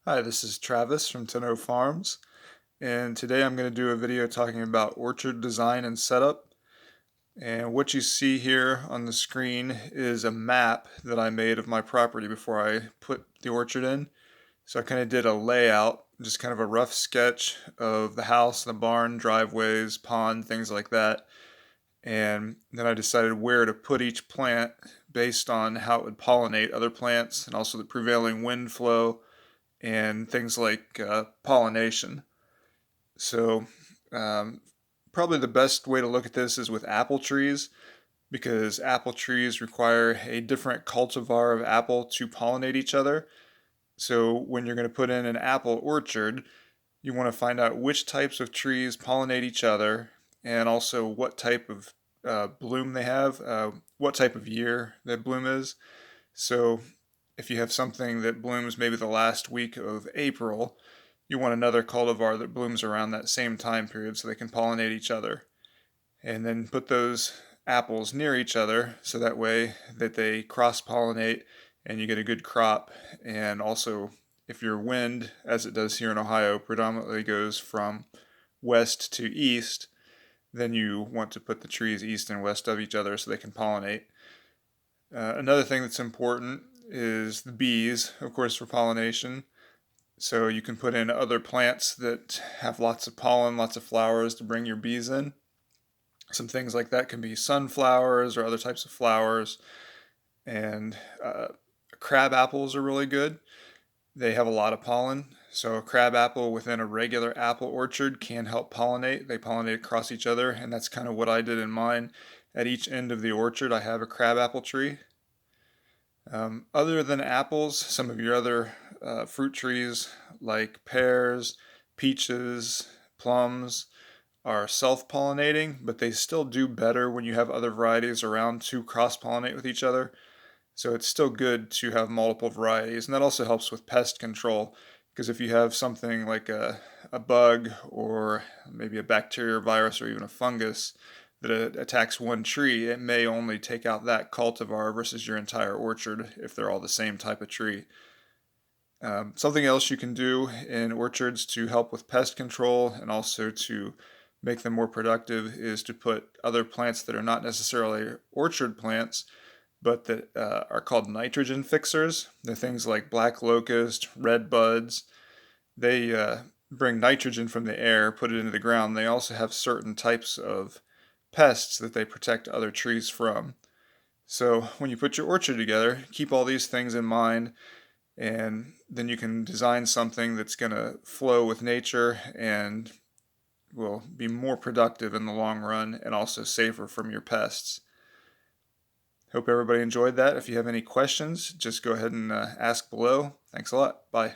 Hi, this is Travis from Tenno Farms, and today I'm going to do a video talking about orchard design and setup. And what you see here on the screen is a map that I made of my property before I put the orchard in. So I kind of did a layout, just kind of a rough sketch of the house, the barn, driveways, pond, things like that. And then I decided where to put each plant based on how it would pollinate other plants and also the prevailing wind flow and things like pollination. So, um, probably the best way to look at this is with apple trees because apple trees require a different cultivar of apple to pollinate each other. So, when you're going to put in an apple orchard, you want to find out which types of trees pollinate each other and also what type of bloom they have, what type of year that bloom is. So, if you have something that blooms maybe the last week of April, you want another cultivar that blooms around that same time period so they can pollinate each other. And then put those apples near each other so that way that they cross pollinate and you get a good crop. And also, if your wind, as it does here in Ohio, predominantly goes from west to east, then you want to put the trees east and west of each other so they can pollinate. Another thing that's important is the bees, of course, for pollination. So you can put in other plants that have lots of pollen, lots of flowers to bring your bees in. Some things like that can be sunflowers or other types of flowers. And crab apples are really good. They have a lot of pollen. So a crab apple within a regular apple orchard can help pollinate. They pollinate across each other, and that's kind of what I did in mine. At each end of the orchard, I have a crab apple tree. Other than apples, some of your other fruit trees like pears, peaches, plums are self-pollinating, but they still do better when you have other varieties around to cross-pollinate with each other. So it's still good to have multiple varieties, and that also helps with pest control because if you have something like a bug or maybe a bacteria, virus, or even a fungus that attacks one tree, it may only take out that cultivar versus your entire orchard if they're all the same type of tree. Something else you can do in orchards to help with pest control and also to make them more productive is to put other plants that are not necessarily orchard plants but that are called nitrogen fixers. They're things like black locust, red buds. They bring nitrogen from the air, put it into the ground. They also have certain types of pests that they protect other trees from. So when you put your orchard together, keep all these things in mind, and then you can design something that's going to flow with nature and will be more productive in the long run and also safer from your pests. Hope everybody enjoyed that. If you have any questions, just go ahead and ask below. Thanks a lot. Bye.